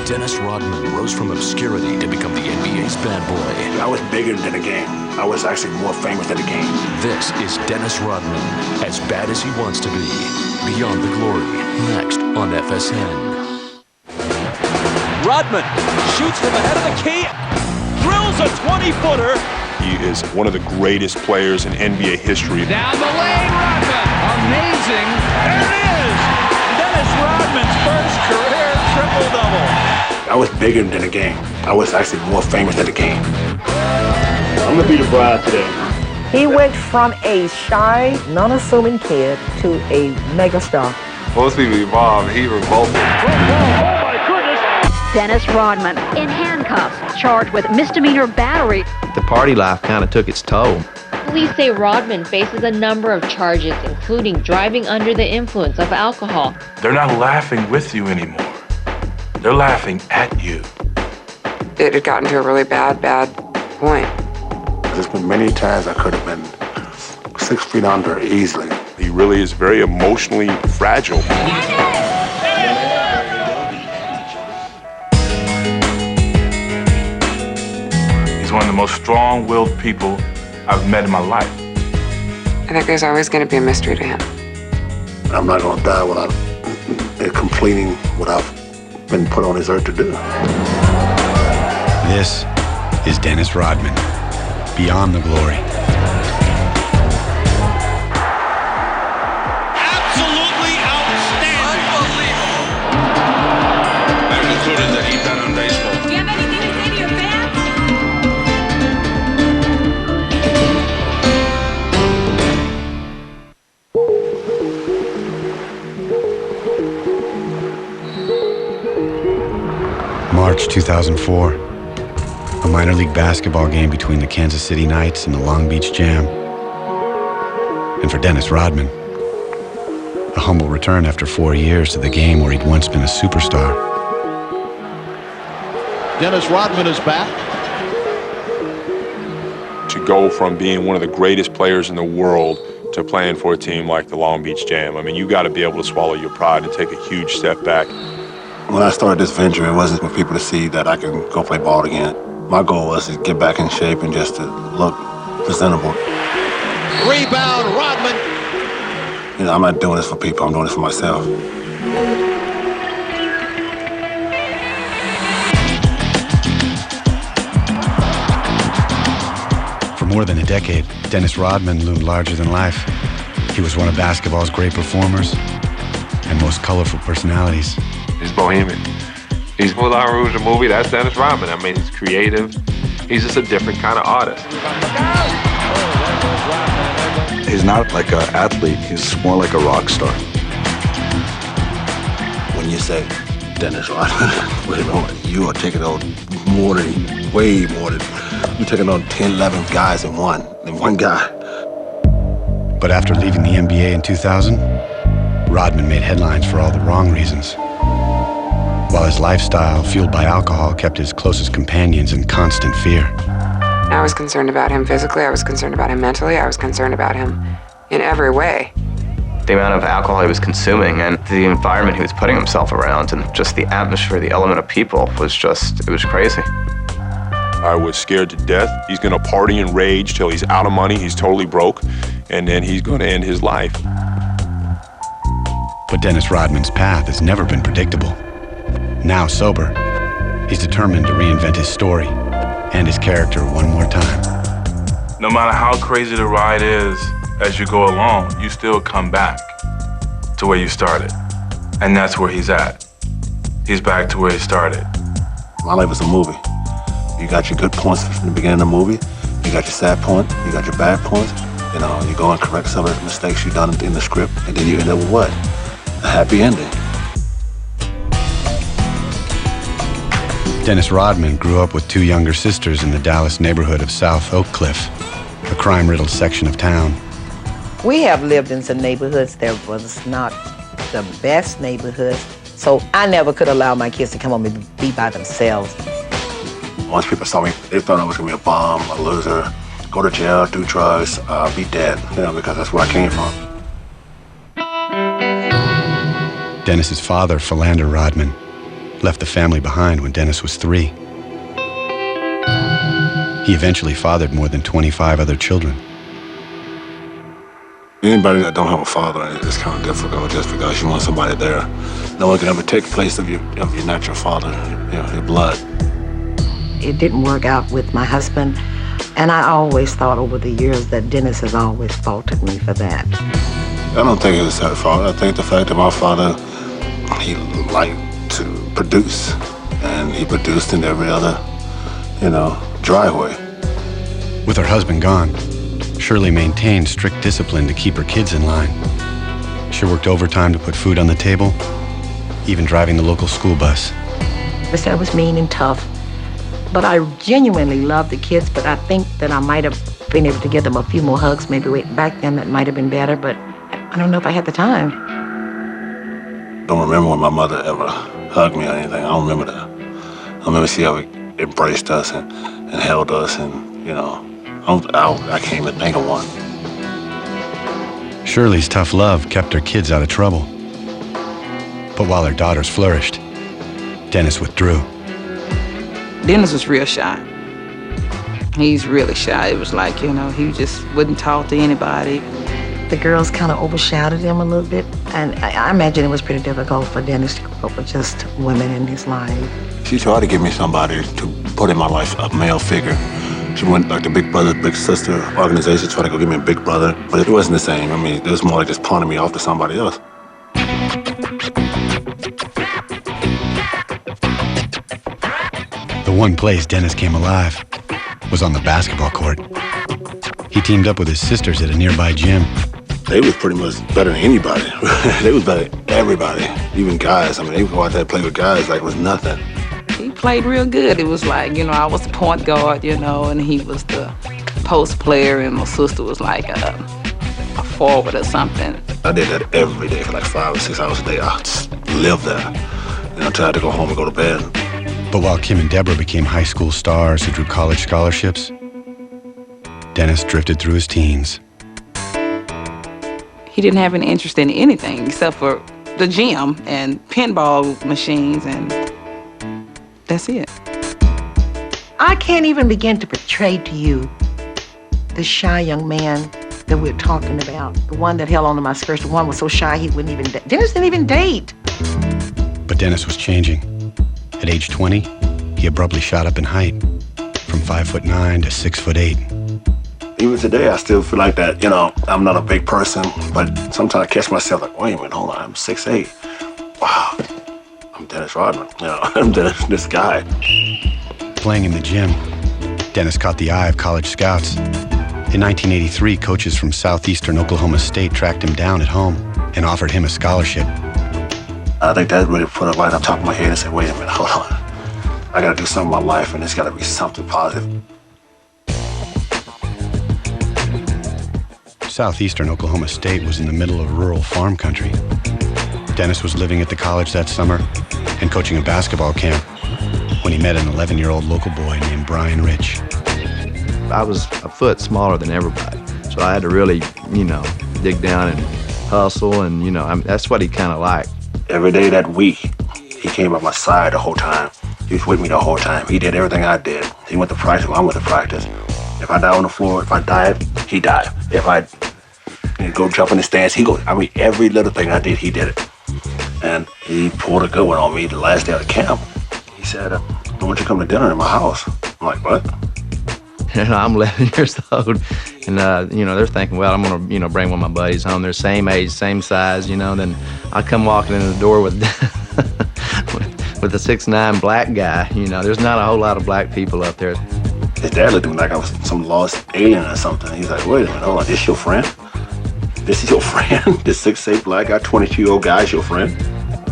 Dennis Rodman rose from obscurity to become the NBA's bad boy. I was bigger than the game. I was actually more famous than the game. This is Dennis Rodman, as bad as he wants to be. Beyond the Glory, next on FSN. Rodman shoots from the head of the key, drills a 20-footer. He is one of the greatest players in NBA history. Down the lane, Rodman. Amazing. There it is. Dennis Rodman's first career triple-double. I was bigger than the game. I was actually more famous than the game. I'm gonna be the bride today. He went from a shy, non-assuming kid to a megastar. Most people evolved. He revolted. Dennis Rodman in handcuffs, charged with misdemeanor battery. The party life kind of took its toll. Police say Rodman faces a number of charges, including driving under the influence of alcohol. They're not laughing with you anymore. They're laughing at you. It had gotten to a really bad point. There's been many times I could have been 6 feet under easily. He really is very emotionally fragile. He's one of the most strong-willed people I've met in my life. I think there's always going to be a mystery to him. I'm not going to die without completing what I've been put on this earth to do. This is Dennis Rodman, Beyond the Glory. Absolutely outstanding. Unbelievable. I concluded that he'd done on baseball. Do you have anything to say to your fans? March 2004. A minor league basketball game between the Kansas City Knights and the Long Beach Jam. And for Dennis Rodman, a humble return after 4 years to the game where he'd once been a superstar. Dennis Rodman is back. To go from being one of the greatest players in the world to playing for a team like the Long Beach Jam, I mean, you got to be able to swallow your pride and take a huge step back. When I started this venture, it wasn't for people to see that I can go play ball again. My goal was to get back in shape and just to look presentable. Rebound, Rodman. You know, I'm not doing this for people, I'm doing this for myself. For more than a decade, Dennis Rodman loomed larger than life. He was one of basketball's great performers and most colorful personalities. He's bohemian. He's Moulin Rouge, the movie. That's Dennis Rodman. I mean, he's creative. He's just a different kind of artist. He's not like an athlete. He's more like a rock star. When you say Dennis Rodman, wait a moment, you are taking on way more than, you're taking on 10, 11 guys in one guy. But after leaving the NBA in 2000, Rodman made headlines for all the wrong reasons. While his lifestyle, fueled by alcohol, kept his closest companions in constant fear. I was concerned about him physically. I was concerned about him mentally. I was concerned about him in every way. The amount of alcohol he was consuming and the environment he was putting himself around and just the atmosphere, the element of people it was crazy. I was scared to death. He's going to party and rage till he's out of money, he's totally broke, and then he's going to end his life. But Dennis Rodman's path has never been predictable. Now sober, he's determined to reinvent his story and his character one more time. No matter how crazy the ride is, as you go along, you still come back to where you started. And that's where he's at. He's back to where he started. My life is a movie. You got your good points from the beginning of the movie. You got your sad points. You got your bad points. You know, you go and correct some of the mistakes you've done in the script, and then you end up with what? A happy ending. Dennis Rodman grew up with 2 younger sisters in the Dallas neighborhood of South Oak Cliff, a crime-riddled section of town. We have lived in some neighborhoods that was not the best neighborhoods, so I never could allow my kids to come home and be by themselves. Once people saw me, they thought I was gonna be a bum, a loser, go to jail, do drugs, be dead, you know, because that's where I came from. Dennis's father, Philander Rodman, left the family behind when Dennis was 3. He eventually fathered more than 25 other children. Anybody that don't have a father, it's kind of difficult just because you want somebody there. No one can ever take the place of your natural father, your blood. It didn't work out with my husband, and I always thought over the years that Dennis has always faulted me for that. I don't think it was that fault. I think the fact that my father, he liked to produce, and he produced in every other, driveway. With her husband gone, Shirley maintained strict discipline to keep her kids in line. She worked overtime to put food on the table, even driving the local school bus. I said I was mean and tough, but I genuinely loved the kids, but I think that I might have been able to give them a few more hugs. Maybe back then that might have been better, but I don't know if I had the time. Don't remember when my mother ever hugged me or anything. I don't remember that. I remember she ever embraced us and held us, and I can't even think of one. Shirley's tough love kept her kids out of trouble. But while her daughters flourished, Dennis withdrew. Dennis was real shy. He's really shy. It was like, he just wouldn't talk to anybody. The girls kind of overshadowed him a little bit, and I imagine it was pretty difficult for Dennis to cope with just women in his life. She tried to give me somebody to put in my life, a male figure. She went like the big brother, big sister organization, tried to go give me a big brother, but it wasn't the same. I mean, it was more like just pawning me off to somebody else. The one place Dennis came alive was on the basketball court. He teamed up with his sisters at a nearby gym. They was pretty much better than anybody. They was better than everybody, even guys. I mean, they would go out there and play with guys like it was nothing. He played real good. It was like, I was the point guard, and he was the post player, and my sister was like a forward or something. I did that every day for like 5 or 6 hours a day. I just lived there. Until I had to go home and go to bed. But while Kim and Deborah became high school stars who drew college scholarships, Dennis drifted through his teens. He didn't have any interest in anything except for the gym and pinball machines, and that's it. I can't even begin to portray to you the shy young man that we're talking about. The one that held onto my skirts. The one was so shy he wouldn't even date. Dennis didn't even date. But Dennis was changing. At age 20, he abruptly shot up in height, from 5'9" to 6'8". Even today, I still feel like that, I'm not a big person, but sometimes I catch myself like, wait a minute, hold on, I'm 6'8". Wow, I'm Dennis Rodman, I'm this guy. Playing in the gym, Dennis caught the eye of college scouts. In 1983, coaches from southeastern Oklahoma State tracked him down at home and offered him a scholarship. I think that really put it right on top of my head and said, wait a minute, hold on. I gotta do something in my life, and it's gotta be something positive. Southeastern Oklahoma State was in the middle of rural farm country. Dennis was living at the college that summer and coaching a basketball camp when he met an 11-year-old local boy named Brian Rich. I was a foot smaller than everybody, so I had to really, dig down and hustle, and, that's what he kind of liked. Every day that week, he came by my side the whole time. He was with me the whole time. He did everything I did. He went to practice, I went to practice. If I dive on the floor, if I dive, he dived. If I go jump in the stands, he go. I mean, every little thing I did, he did it. And he pulled a good one on me the last day of the camp. He said, I want you to come to dinner in my house. I'm like, what? And I'm 11 years old, and they're thinking, well, I'm gonna, bring one of my buddies home. They're same age, same size, Then I come walking in the door with with a 6'9" black guy. There's not a whole lot of black people up there. His dad looked at me like I was some lost alien or something. He's like, wait a minute, hold on, this your friend? This is your friend? This 6'8" black guy, 22-year-old guy is your friend?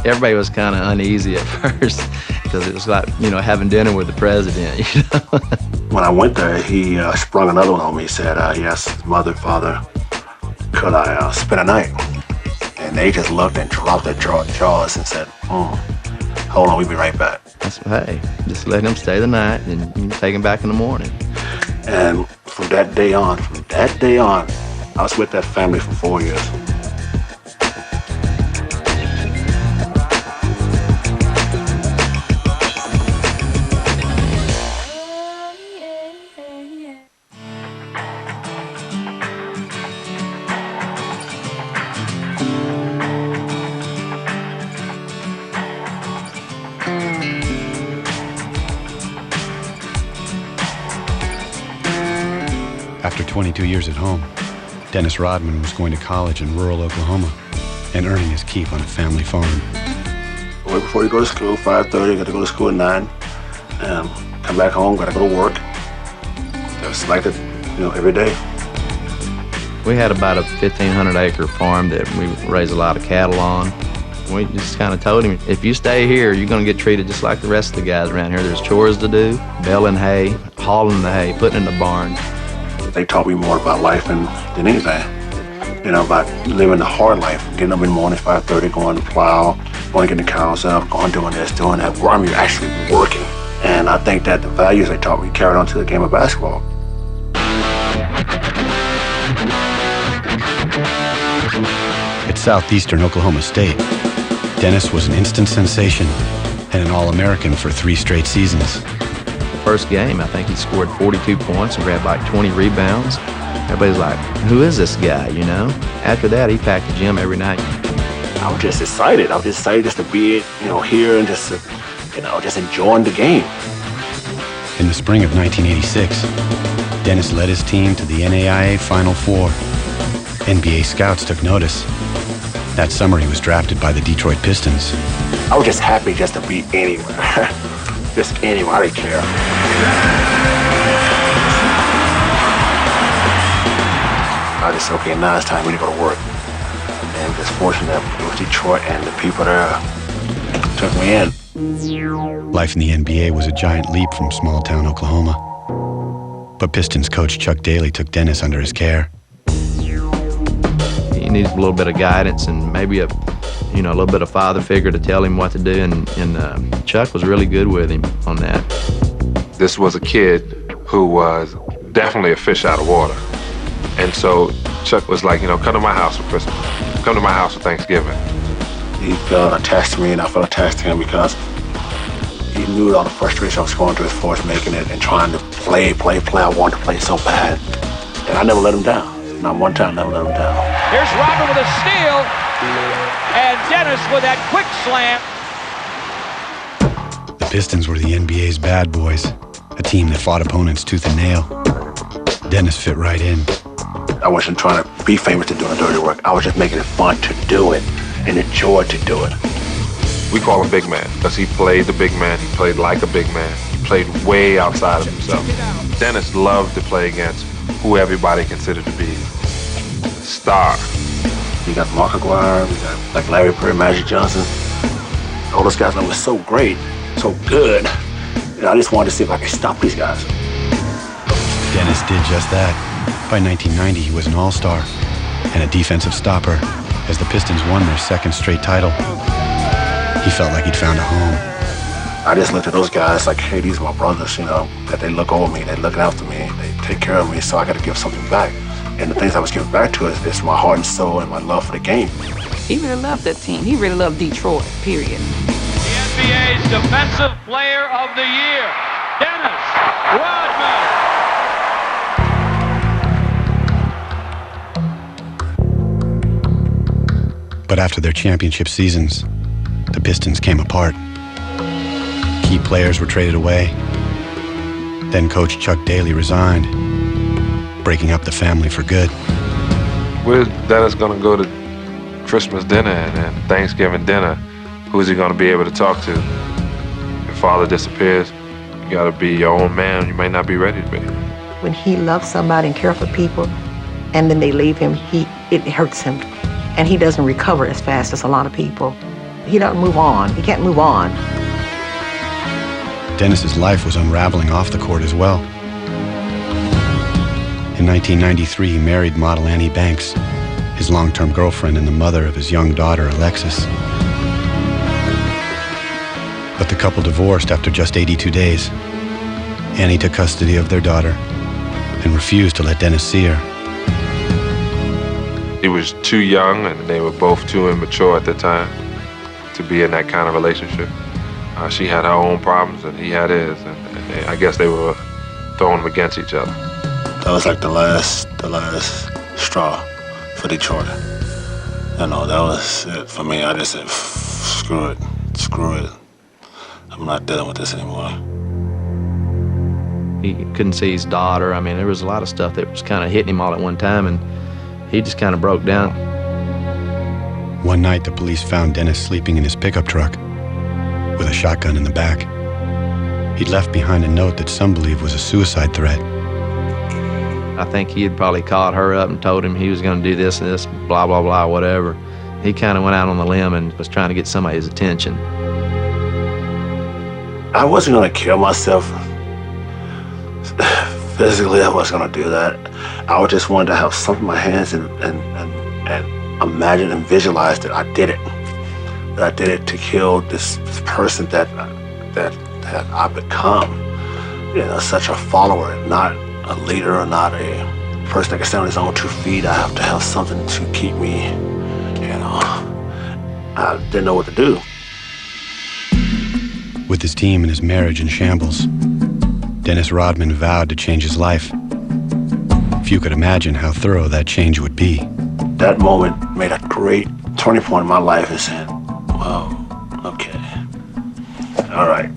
Everybody was kind of uneasy at first because it was like, having dinner with the president. When I went there, he sprung another one on me. He said, yes, mother, father, could I spend a night? And they just looked and dropped their jaws and said, hold on, we'll be right back. Hey, just let him stay the night and you can take him back in the morning. And from that day on, I was with that family for 4 years. After 22 years at home, Dennis Rodman was going to college in rural Oklahoma and earning his keep on a family farm. Right before you go to school, 5:30, got to go to school at 9. Come back home, got to go to work. Just like it, every day. We had about a 1,500-acre farm that we raised a lot of cattle on. We just kind of told him, if you stay here, you're going to get treated just like the rest of the guys around here. There's chores to do, baling hay, hauling the hay, putting in the barn. They taught me more about life than anything. About living the hard life, getting up in the morning, 5:30, going to plow, going to get the cows up, going doing this, doing that. Where I'm actually working. And I think that the values they taught me carried on to the game of basketball. At Southeastern Oklahoma State, Dennis was an instant sensation and an All-American for 3 straight seasons. The first game, I think he scored 42 points and grabbed like 20 rebounds. Everybody's like, who is this guy, After that, he packed the gym every night. I was just excited. I was just excited just to be, here and just, just enjoying the game. In the spring of 1986, Dennis led his team to the NAIA Final Four. NBA scouts took notice. That summer, he was drafted by the Detroit Pistons. I was just happy just to be anywhere. Just anywhere, I didn't care. I just said, okay, now it's time we to go to work. And just fortunate that it was Detroit and the people there took me in. Life in the NBA was a giant leap from small-town Oklahoma. But Pistons coach Chuck Daly took Dennis under his care. He needs a little bit of guidance and maybe a little bit of father figure to tell him what to do, and Chuck was really good with him on that. This was a kid who was definitely a fish out of water. And so Chuck was like, come to my house for Christmas. Come to my house for Thanksgiving. He felt attached to me, and I felt attached to him because he knew all the frustration I was going through as far as making it and trying to play. I wanted to play so bad. And I never let him down. Not one time, never let him down. Here's Rodman with a steal, and Dennis with that quick slam. The Pistons were the NBA's bad boys, a team that fought opponents tooth and nail. Dennis fit right in. I wasn't trying to be famous to doing dirty work. I was just making it fun to do it and enjoy to do it. We call him Big Man because he played the big man. He played like a big man. He played way outside of himself. Dennis loved to play against who everybody considered to be a star. You got Mark Aguirre, we got like Larry Bird, Magic Johnson. All those guys that were so great, so good. I just wanted to see if I could stop these guys. Dennis did just that. By 1990, he was an all-star and a defensive stopper as the Pistons won their 2nd straight title. He felt like he'd found a home. I just looked at those guys like, hey, these are my brothers, that they look over me, they look after me, they take care of me, so I got to give something back. And the things I was giving back to is my heart and soul and my love for the game. He really loved that team. He really loved Detroit, period. The NBA's Defensive Player of the Year, Dennis Rodman. But after their championship seasons, the Pistons came apart. Key players were traded away. Then coach Chuck Daly resigned, breaking up the family for good. Where's Dennis going to go to Christmas dinner and Thanksgiving dinner? Who's he going to be able to talk to? If father disappears, you got to be your own man. You may not be ready to be. When he loves somebody and cares for people, and then they leave him, it hurts him. And he doesn't recover as fast as a lot of people. He doesn't move on. He can't move on. Dennis's life was unraveling off the court as well. In 1993, he married model Annie Banks, his long-term girlfriend and the mother of his young daughter, Alexis. But the couple divorced after just 82 days. Annie took custody of their daughter and refused to let Dennis see her. He was too young, and they were both too immature at the time to be in that kind of relationship. She had her own problems, and he had his, and I guess they were throwing them against each other. That was like the last straw for Detroit. That was it for me. I just said, screw it. I'm not dealing with this anymore. He couldn't see his daughter. I mean, there was a lot of stuff that was kind of hitting him all at one time, and he just kind of broke down. One night, the police found Dennis sleeping in his pickup truck with a shotgun in the back. He'd left behind a note that some believe was a suicide threat. I think he had probably called her up and told him he was going to do this and this, blah, blah, blah, whatever. He kind of went out on the limb and was trying to get somebody's attention. I wasn't going to kill myself. Physically, I wasn't going to do that. I just wanted to have something in my hands and imagine and visualize that I did it. That I did it to kill this person that I've become. You know, such a follower, not a leader or not a person that can stand on his own 2 feet. I have to have something to keep me, you know. I didn't know what to do. With his team and his marriage in shambles, Dennis Rodman vowed to change his life. Few could imagine how thorough that change would be. That moment made a great turning point in my life and said, well, okay, all right,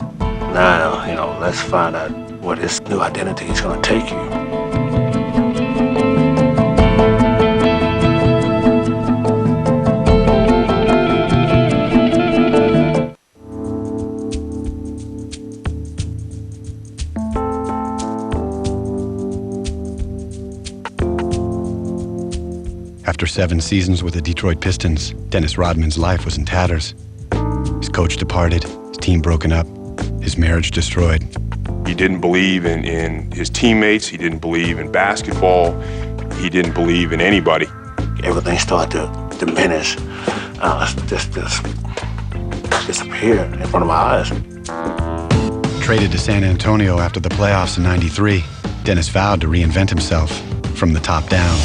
now, you know, let's find out what his new identity is going to take you. After 7 seasons with the Detroit Pistons, Dennis Rodman's life was in tatters. His coach departed, his team broken up, his marriage destroyed. He didn't believe in his teammates. He didn't believe in basketball. He didn't believe in anybody. Everything started to diminish, just disappear in front of my eyes. Traded to San Antonio after the playoffs in '93, Dennis vowed to reinvent himself from the top down.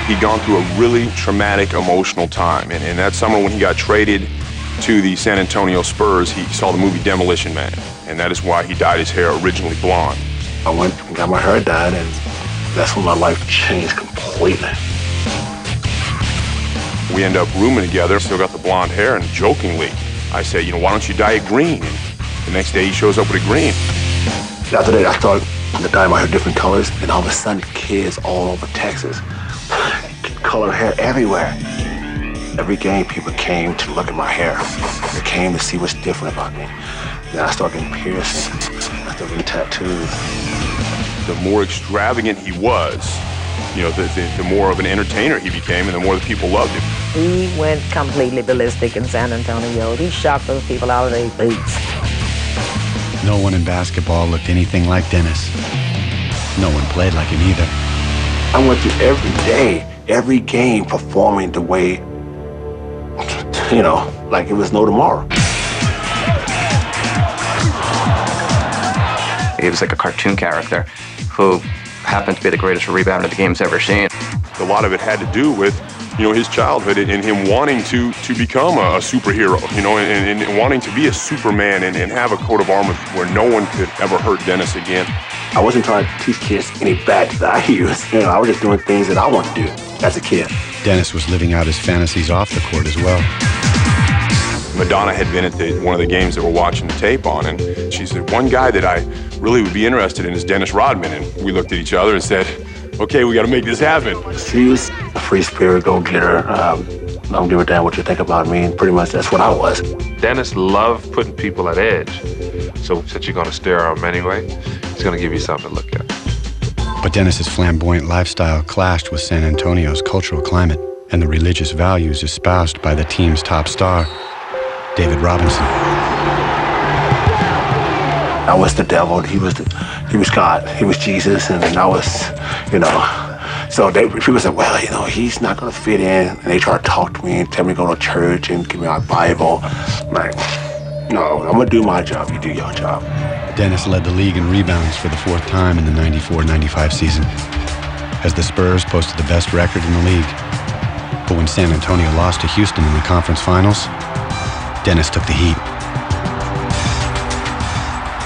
He'd gone through a really traumatic, emotional time. And that summer when he got traded to the San Antonio Spurs, he saw the movie Demolition Man. And that is why he dyed his hair originally blonde. I went and got my hair dyed, and that's when my life changed completely. We end up rooming together, still got the blonde hair, and jokingly, I said, you know, why don't you dye it green? And the next day he shows up with a green. After that, I started to dye my hair different colors, and all of a sudden, kids all over Texas, color hair everywhere. Every game, people came to look at my hair. They came to see what's different about me. Then I started getting piercings. I started getting tattoos. The more extravagant he was, you know, the more of an entertainer he became, and the more the people loved him. He went completely ballistic in San Antonio. He shocked those people out of their boots. No one in basketball looked anything like Dennis. No one played like him either. I went through every day, every game, performing the way, you know, like it was no tomorrow. He was like a cartoon character who happened to be the greatest rebounder the game's ever seen. A lot of it had to do with, you know, his childhood and him wanting to become a superhero, you know, and wanting to be a Superman and have a coat of armor where no one could ever hurt Dennis again. I wasn't trying to teach kids any bad that I used. You know, I was just doing things that I wanted to do as a kid. Dennis was living out his fantasies off the court as well. Madonna had been at one of the games that we're watching the tape on, and she said, one guy that I really would be interested in is Dennis Rodman. And we looked at each other and said, okay, we got to make this happen. She was a free spirit, go-getter. I don't give a damn what you think about me, and pretty much that's what I was. Dennis loved putting people at edge. So since you're going to stare at him anyway, he's going to give you something to look at. But Dennis's flamboyant lifestyle clashed with San Antonio's cultural climate and the religious values espoused by the team's top star, David Robinson. I was the devil, he was God, he was Jesus, and I was, you know. So people said, well, you know, he's not gonna fit in, and they try to talk to me and tell me to go to church and give me my Bible. I'm like, no, I'm gonna do my job, you do your job. Dennis led the league in rebounds for the 4th time in the 94-95 season, as the Spurs posted the best record in the league. But when San Antonio lost to Houston in the conference finals, Dennis took the heat.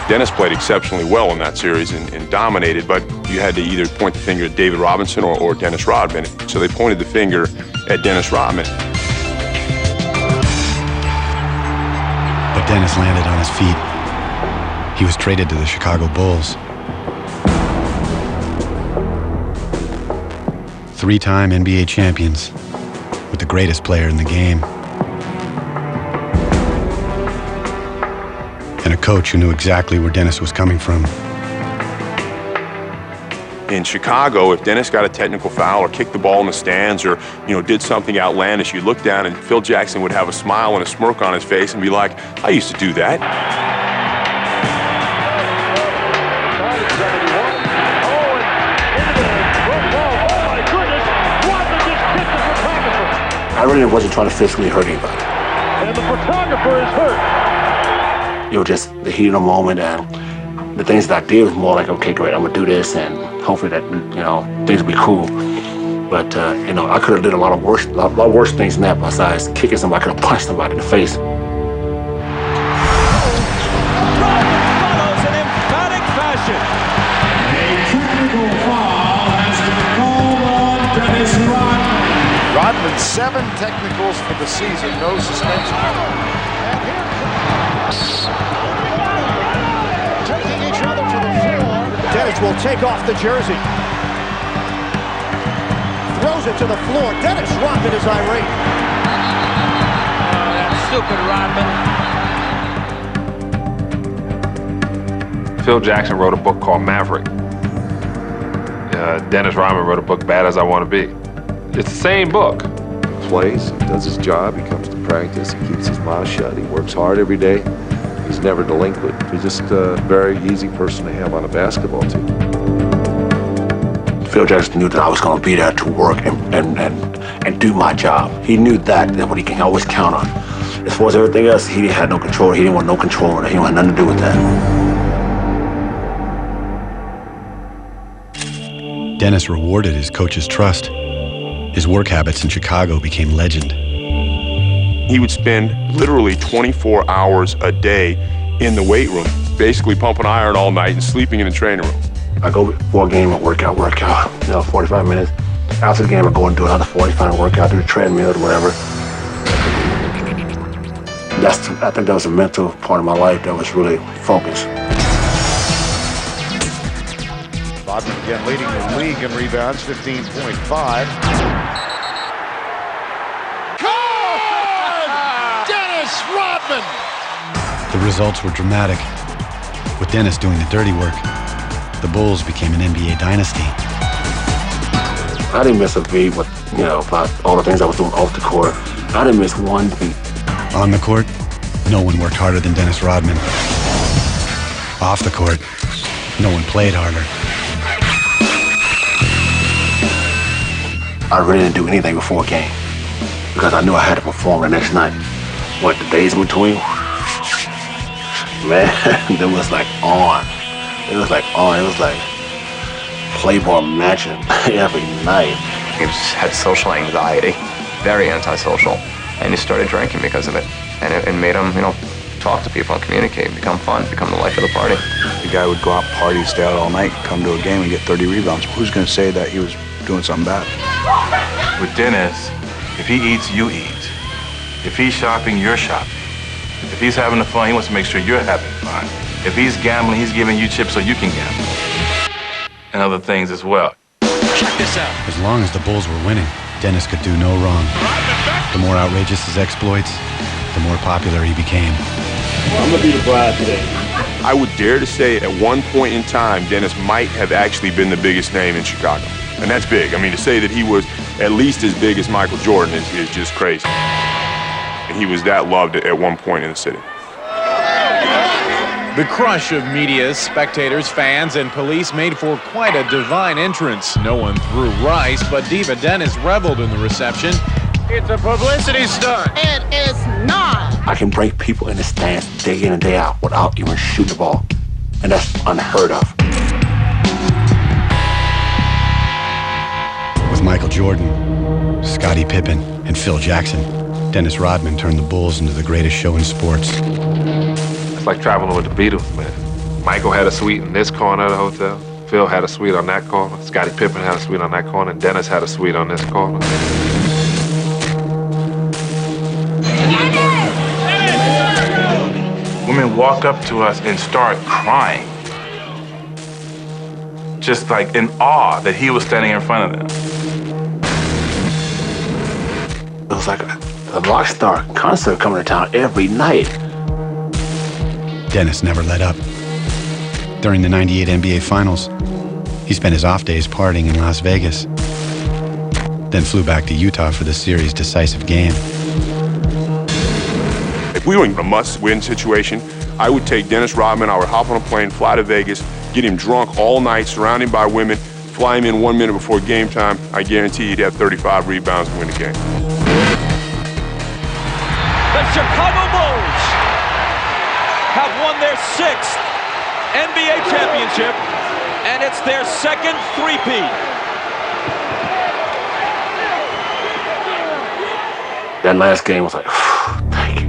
Dennis played exceptionally well in that series and dominated, but you had to either point the finger at David Robinson or Dennis Rodman. So they pointed the finger at Dennis Rodman. But Dennis landed on his feet. He was traded to the Chicago Bulls. 3-time NBA champions with the greatest player in the game. And a coach who knew exactly where Dennis was coming from. In Chicago, if Dennis got a technical foul or kicked the ball in the stands or, did something outlandish, you look down and Phil Jackson would have a smile and a smirk on his face and be like, I used to do that. I really wasn't trying to physically hurt anybody. And the photographer is hurt. It was just the heat of the moment, and the things that I did was more like, okay, great, I'm gonna do this, and hopefully that, things will be cool. But, I could have did a lot worse things than that besides kicking somebody. I could have punched somebody in the face. Follows in emphatic fashion. A technical foul has been called on Dennis Rodman. Rodman, 7 technicals for the season, no suspension. Taking each other to the floor. Dennis will take off the jersey. Throws it to the floor. Dennis Rodman is irate. Oh, that stupid Rodman. Phil Jackson wrote a book called Maverick. Dennis Rodman wrote a book, Bad as I Want to Be. It's the same book. Plays, he does his job, he comes to practice, he keeps his mouth shut, he works hard every day. He's never delinquent. He's just a very easy person to have on a basketball team. Phil Jackson knew that I was going to be there to work and do my job. He knew that what he can always count on. As far as everything else, he had no control. He didn't want no control of it. He didn't want nothing to do with that. Dennis rewarded his coach's trust. His work habits in Chicago became legend. He would spend literally 24 hours a day in the weight room, basically pumping iron all night and sleeping in the training room. I go before a game and work out, 45 minutes. After the game, I go and do another 45 workout, do the treadmill or whatever. I think that was a mental part of my life that was really focused. Rodman again leading the league in rebounds, 15.5. Dennis Rodman! The results were dramatic. With Dennis doing the dirty work, the Bulls became an NBA dynasty. I didn't miss a beat with, about all the things I was doing off the court. I didn't miss one beat. On the court, no one worked harder than Dennis Rodman. Off the court, no one played harder. I really didn't do anything before a game because I knew I had to perform the next night. The days in between, man, it was like on. It was like Playboy matching every night. He had social anxiety, very antisocial, and he started drinking because of it. And it made him, talk to people and communicate, become fun, become the life of the party. The guy would go out, party, stay out all night, come to a game and get 30 rebounds. Who's going to say that he was doing something bad? With Dennis, if he eats, you eat. If he's shopping, you're shopping. If he's having fun, he wants to make sure you're having fun. If he's gambling, he's giving you chips so you can gamble. And other things as well. Check this out. As long as the Bulls were winning, Dennis could do no wrong. The more outrageous his exploits, the more popular he became. I'm going to be the bride today. I would dare to say at one point in time, Dennis might have actually been the biggest name in Chicago. And that's big. I mean, to say that he was at least as big as Michael Jordan is just crazy. And he was that loved at one point in the city. The crush of media, spectators, fans, and police made for quite a divine entrance. No one threw rice, but Diva Dennis reveled in the reception. It's a publicity stunt. It is not. I can break people in the stands day in and day out without even shooting the ball. And that's unheard of. With Michael Jordan, Scottie Pippen, and Phil Jackson, Dennis Rodman turned the Bulls into the greatest show in sports. It's like traveling with the Beatles, man. Michael had a suite in this corner of the hotel. Phil had a suite on that corner. Scottie Pippen had a suite on that corner. And Dennis had a suite on this corner. would walk up to us and start crying. Just like in awe that he was standing in front of them. It was like a rockstar concert coming to town every night. Dennis never let up. During the '98 NBA Finals, he spent his off days partying in Las Vegas, then flew back to Utah for the series' decisive game. If we were in a must-win situation, I would take Dennis Rodman, I would hop on a plane, fly to Vegas, get him drunk all night, surrounded by women, fly him in 1 minute before game time. I guarantee he'd have 35 rebounds and win the game. The Chicago Bulls have won their 6th NBA championship, and it's their second three-peat. That last game was like, thank you.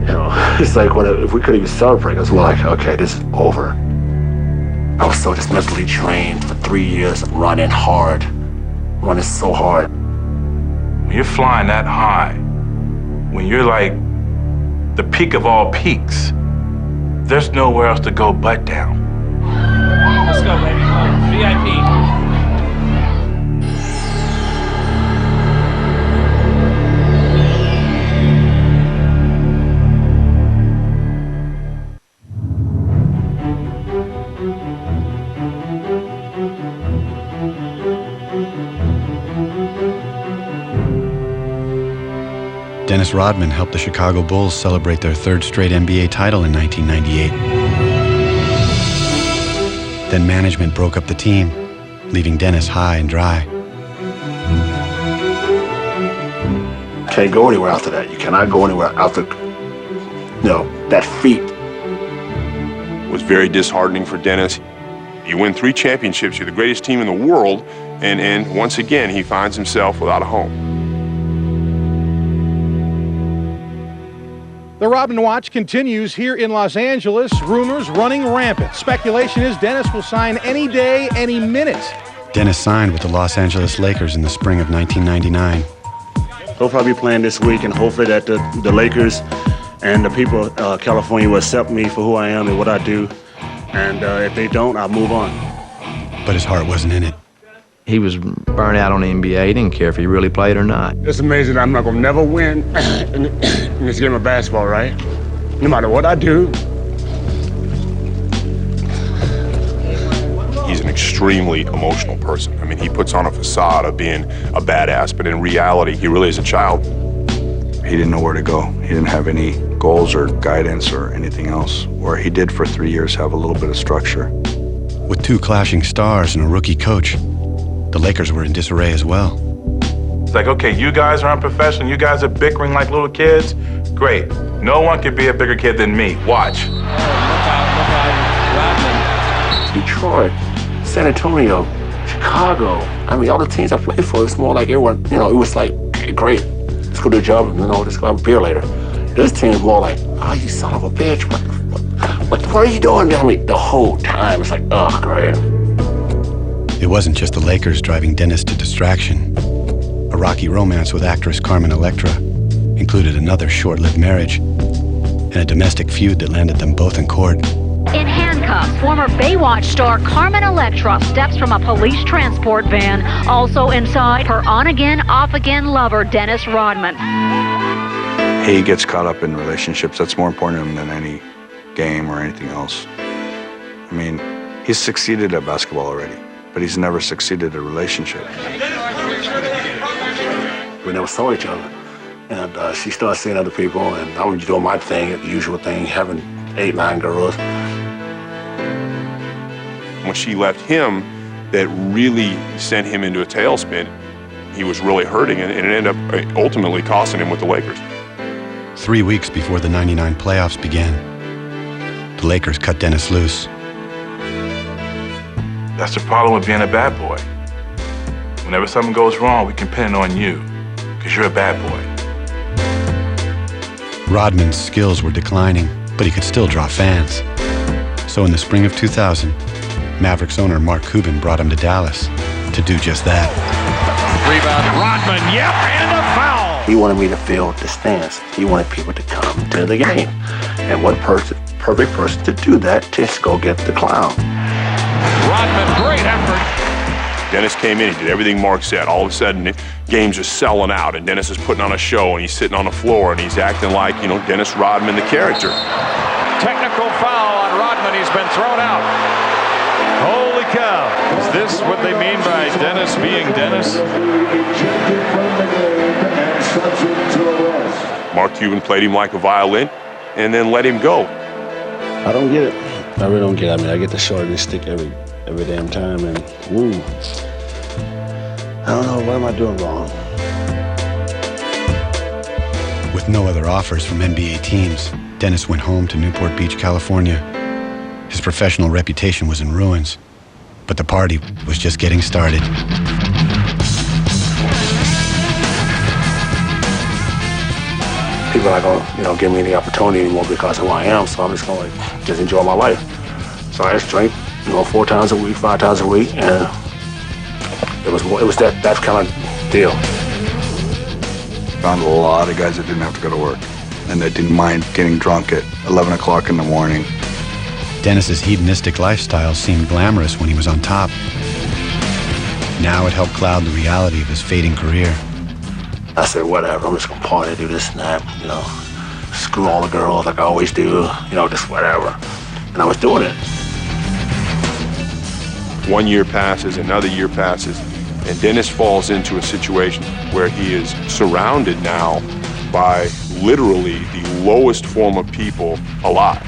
You know, it's like if we couldn't even celebrate, because we're like, okay, this is over. I was so just mentally drained for 3 years, running hard, running so hard. When you're flying that high, when you're like the peak of all peaks, there's nowhere else to go but down. Let's go, baby. VIP. Dennis Rodman helped the Chicago Bulls celebrate their 3rd straight NBA title in 1998. Then management broke up the team, leaving Dennis high and dry. Can't go anywhere after that. You cannot go anywhere after, that feat. It was very disheartening for Dennis. You win 3 championships, you're the greatest team in the world, and once again, he finds himself without a home. The Rodman Watch continues here in Los Angeles. Rumors running rampant. Speculation is Dennis will sign any day, any minute. Dennis signed with the Los Angeles Lakers in the spring of 1999. He'll probably be playing this week, and hopefully that the Lakers and the people of California will accept me for who I am and what I do. And if they don't, I'll move on. But his heart wasn't in it. He was burnt out on the NBA. He didn't care if he really played or not. It's amazing I'm not going to never win in this game of basketball, right? No matter what I do. He's an extremely emotional person. I mean, he puts on a facade of being a badass, but in reality, he really is a child. He didn't know where to go. He didn't have any goals or guidance or anything else, where he did for 3 years have a little bit of structure. With 2 clashing stars and a rookie coach, the Lakers were in disarray as well. It's like, okay, you guys are unprofessional, you guys are bickering like little kids. Great. No one could be a bigger kid than me. Watch. Detroit, San Antonio, Chicago. I mean, all the teams I played for, it's more like everyone, it was like, okay, great. Let's go do a job, let's go have a beer later. This team is more like, oh, you son of a bitch. What are you doing? I mean, the whole time, it's like, oh, great. It wasn't just the Lakers driving Dennis to distraction. A rocky romance with actress Carmen Electra included another short-lived marriage and a domestic feud that landed them both in court. In handcuffs, former Baywatch star Carmen Electra steps from a police transport van. Also inside, her on-again, off-again lover, Dennis Rodman. He gets caught up in relationships. That's more important to him than any game or anything else. I mean, he's succeeded at basketball already, but he's never succeeded at a relationship. We never saw each other. And she started seeing other people, and I was doing my thing, the usual thing, having 8, 9 girls. When she left him, that really sent him into a tailspin. He was really hurting, and it ended up ultimately costing him with the Lakers. 3 weeks before the '99 playoffs began, the Lakers cut Dennis loose. That's the problem with being a bad boy. Whenever something goes wrong, we can pin it on you, because you're a bad boy. Rodman's skills were declining, but he could still draw fans. So in the spring of 2000, Mavericks owner Mark Cuban brought him to Dallas to do just that. Rebound, Rodman, yep, and a foul. He wanted me to fill the stands. He wanted people to come to the game. And what perfect person to do that, to go get the clown. Rodman, great effort. Dennis came in, he did everything Mark said. All of a sudden, the games are selling out, and Dennis is putting on a show, and he's sitting on the floor, and he's acting like, you know, Dennis Rodman, the character. Technical foul on Rodman. He's been thrown out. Holy cow. Is this what they mean by Dennis being Dennis? Mark Cuban played him like a violin and then let him go. I don't get it. I really don't get it. I mean, I get the short and stick every damn time, and woo. I don't know, what am I doing wrong? With no other offers from NBA teams, Dennis went home to Newport Beach, California. His professional reputation was in ruins, but the party was just getting started. People are not gonna, you know, give me any opportunity anymore because of who I am, so I'm just gonna just enjoy my life. So I just drink, you know, 4 times a week, 5 times a week, and it was that kind of deal. Found a lot of guys that didn't have to go to work and that didn't mind getting drunk at 11 o'clock in the morning. Dennis's hedonistic lifestyle seemed glamorous when he was on top. Now it helped cloud the reality of his fading career. I said, whatever, I'm just gonna party, do this and that, you know, screw all the girls like I always do, you know, just whatever. And I was doing it. 1 year passes, another year passes, and Dennis falls into a situation where he is surrounded now by literally the lowest form of people alive.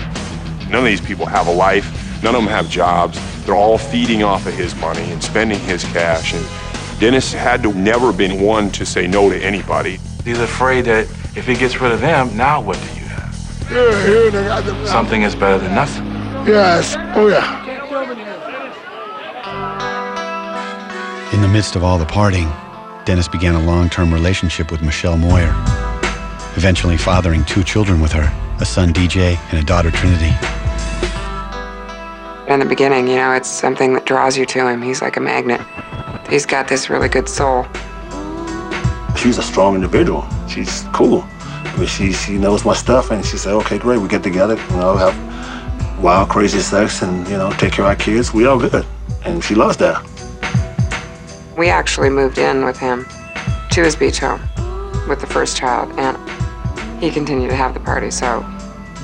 None of these people have a life, none of them have jobs, they're all feeding off of his money and spending his cash, and Dennis had to never been one to say no to anybody. He's afraid that if he gets rid of them, now what do you have? Something is better than nothing. Yes, oh yeah. In the midst of all the partying, Dennis began a long-term relationship with Michelle Moyer, eventually fathering 2 children with her, a son DJ and a daughter Trinity. In the beginning, you know, it's something that draws you to him. He's like a magnet. He's got this really good soul. She's a strong individual. She's cool. I mean, she knows my stuff, and she said, okay, great, we get together, you know, have wild, crazy sex, and, you know, take care of our kids. We all good. And she loves that. We actually moved in with him to his beach home with the first child, and he continued to have the party, so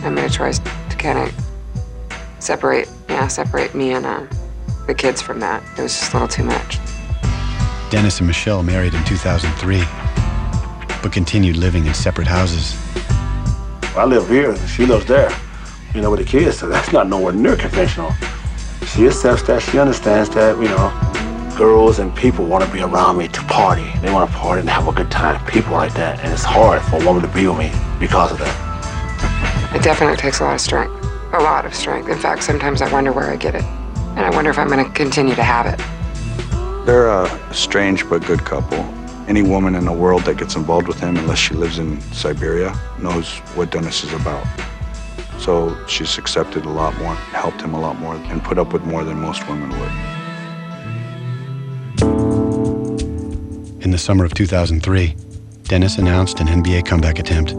I made a choice to kind of separate me and the kids from that. It was just a little too much. Dennis and Michelle married in 2003, but continued living in separate houses. I live here, she lives there, you know, with the kids, so that's not nowhere near conventional. She accepts that, she understands that, you know, girls and people want to be around me to party. They want to party and have a good time, people like that, and it's hard for a woman to be with me because of that. It definitely takes a lot of strength. A lot of strength. In fact, sometimes I wonder where I get it. And I wonder if I'm going to continue to have it. They're a strange but good couple. Any woman in the world that gets involved with him, unless she lives in Siberia, knows what Dennis is about. So she's accepted a lot more, helped him a lot more, and put up with more than most women would. In the summer of 2003, Dennis announced an NBA comeback attempt,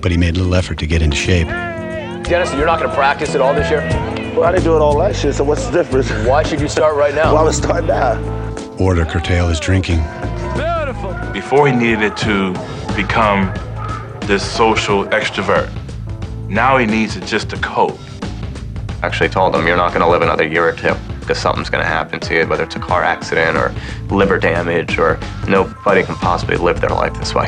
but he made little effort to get into shape. Dennis, you're not going to practice at all this year? Well, I didn't do it all last year, so what's the difference? Why should you start right now? Well, I would start now. Or to curtail his drinking. Beautiful. Before he needed it to become this social extrovert, now he needs it just to cope. Actually told him, you're not going to live another year or 2 because something's going to happen to you, whether it's a car accident or liver damage, or nobody can possibly live their life this way.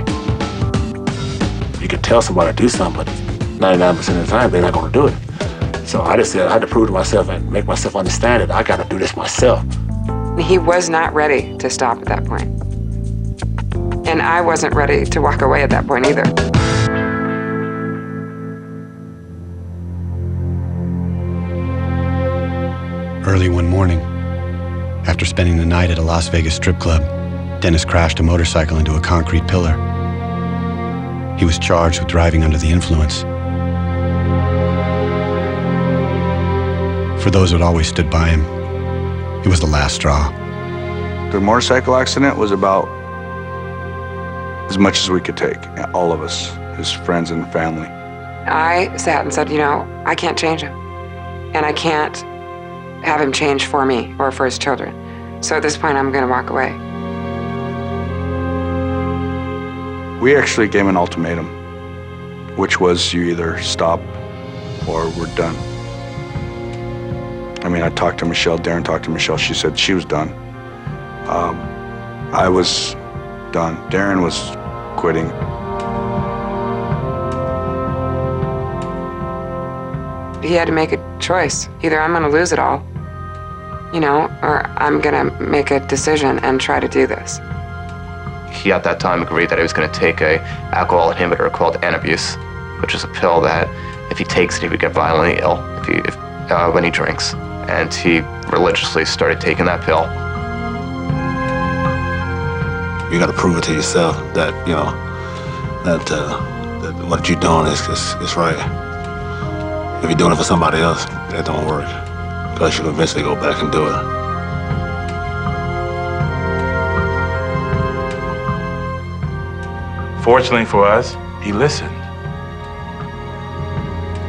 You can tell somebody to do something, but 99% of the time, they're not going to do it. So I just said I had to prove to myself and make myself understand that I got to do this myself. He was not ready to stop at that point. And I wasn't ready to walk away at that point either. Early one morning, after spending the night at a Las Vegas strip club, Dennis crashed a motorcycle into a concrete pillar. He was charged with driving under the influence. For those who had always stood by him, it was the last straw. The motorcycle accident was about as much as we could take, all of us, his friends and family. I sat and said, you know, I can't change him. And I can't have him change for me or for his children. So at this point, I'm going to walk away. We actually gave him an ultimatum, which was you either stop or we're done. I mean, I talked to Michelle, Darren talked to Michelle, she said she was done. I was done. Darren was quitting. He had to make a choice. Either I'm going to lose it all, you know, or I'm going to make a decision and try to do this. He at that time agreed that he was going to take a alcohol inhibitor called Antabuse, which is a pill that if he takes it, he would get violently ill when he drinks. And he religiously started taking that pill. You got to prove it to yourself that, you know, that what you're doing is right. If you're doing it for somebody else, that don't work. Because you'll eventually go back and do it. Fortunately for us, he listened.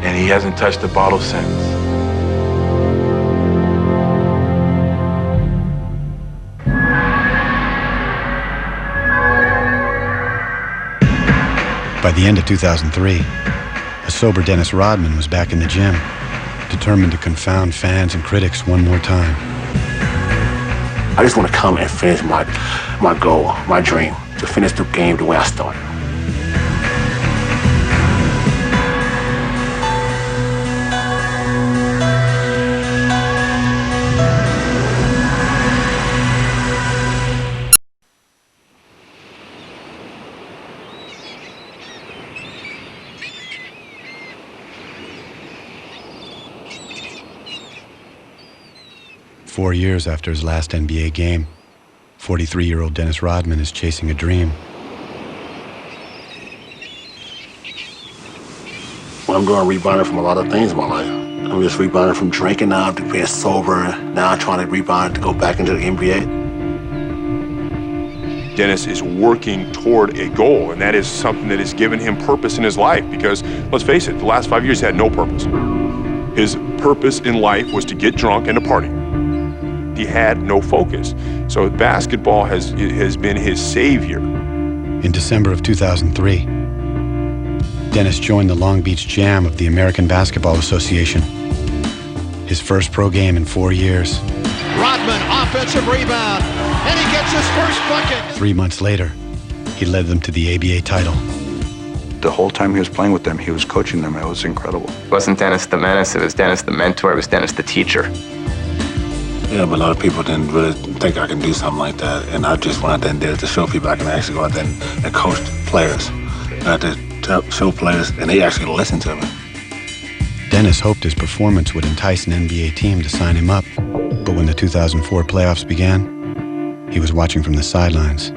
And he hasn't touched the bottle since. By the end of 2003, a sober Dennis Rodman was back in the gym, determined to confound fans and critics one more time. I just want to come and finish my goal, my dream, to finish the game the way I started. 4 years after his last NBA game, 43-year-old Dennis Rodman is chasing a dream. Well, I'm doing rebounding from a lot of things in my life. I'm just rebounding from drinking now to being sober, now trying to rebound to go back into the NBA. Dennis is working toward a goal, and that is something that has given him purpose in his life because, let's face it, the last 5 years he had no purpose. His purpose in life was to get drunk and to party. He had no focus. So basketball has been his savior. In December of 2003, Dennis joined the Long Beach Jam of the American Basketball Association. His first pro game in 4 years. Rodman, offensive rebound, and he gets his first bucket. 3 months later, he led them to the ABA title. The whole time he was playing with them, he was coaching them. It was incredible. It wasn't Dennis the menace, it was Dennis the mentor, it was Dennis the teacher. Yeah, but a lot of people didn't really think I can do something like that. And I just went out there and did it to show people I can actually go out there and coach players. And I had to show players, and they actually listened to me. Dennis hoped his performance would entice an NBA team to sign him up. But when the 2004 playoffs began, he was watching from the sidelines.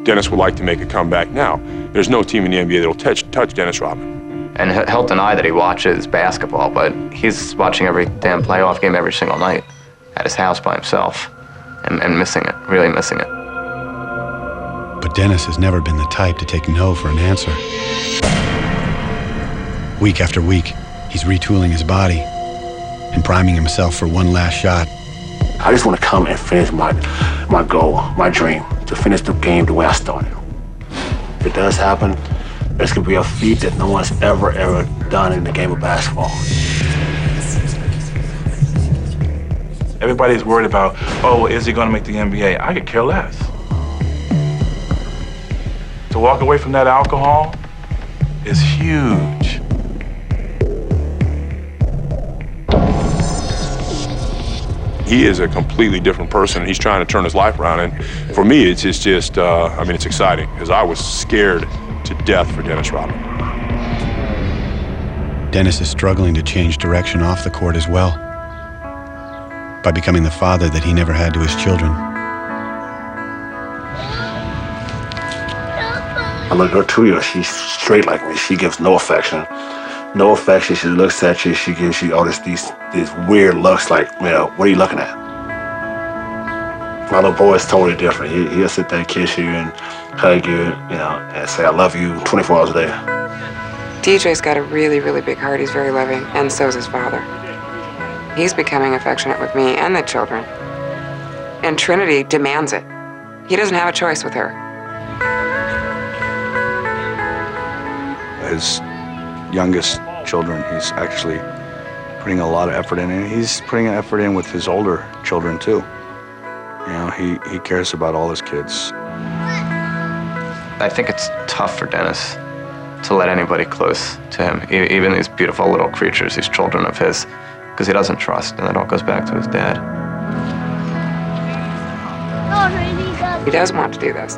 Dennis would like to make a comeback now. There's no team in the NBA that'll touch Dennis Rodman. And he'll deny that he watches basketball, but he's watching every damn playoff game every single night at his house by himself and missing it, really missing it. But Dennis has never been the type to take no for an answer. Week after week, he's retooling his body and priming himself for one last shot. I just want to come and finish my goal, my dream, to finish the game the way I started. If it does happen, it's going to be a feat that no one's ever done in the game of basketball. Everybody's worried about, oh, is he going to make the NBA? I could care less. To walk away from that alcohol is huge. He is a completely different person, and he's trying to turn his life around. And for me, it's just I mean, it's exciting, because I was scared to death for Dennis Rodman. Dennis is struggling to change direction off the court as well, by becoming the father that he never had to his children. I look at her 2 years, she's straight like me. She gives no affection. No affection. She looks at you, she gives you all these weird looks like, you know, what are you looking at? My little boy is totally different. He'll sit there and kiss you and hug you, you know, and say I love you 24 hours a day. DJ's got a really, really big heart. He's very loving, and so is his father. He's becoming affectionate with me and the children. And Trinity demands it. He doesn't have a choice with her. His youngest children, he's actually putting a lot of effort in, and he's putting an effort in with his older children too. You know, he cares about all his kids. I think it's tough for Dennis to let anybody close to him, even these beautiful little creatures, these children of his, because he doesn't trust, and it all goes back to his dad. He does want to do this.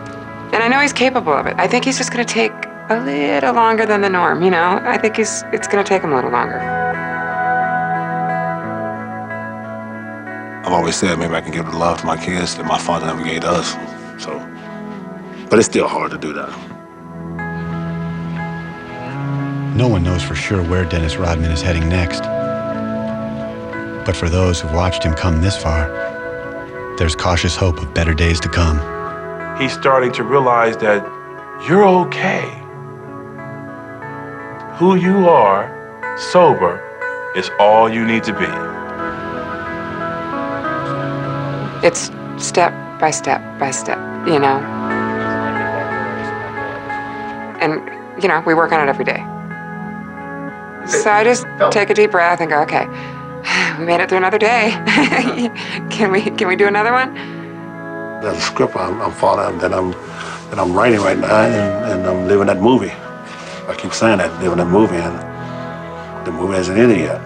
And I know he's capable of it. I think he's just going to take a little longer than the norm, you know? I think it's going to take him a little longer. I've always said maybe I can give the love to my kids that my father never gave to us. So, but it's still hard to do that. No one knows for sure where Dennis Rodman is heading next. But for those who've watched him come this far, there's cautious hope of better days to come. He's starting to realize that you're okay. Who you are, sober, is all you need to be. It's step by step by step, you know? And, you know, we work on it every day. So I just take a deep breath and go, okay, we made it through another day. Can we do another one? There's a script I'm following that I'm writing right now, and I'm living that movie. I keep saying that, living that movie, and the movie hasn't ended yet.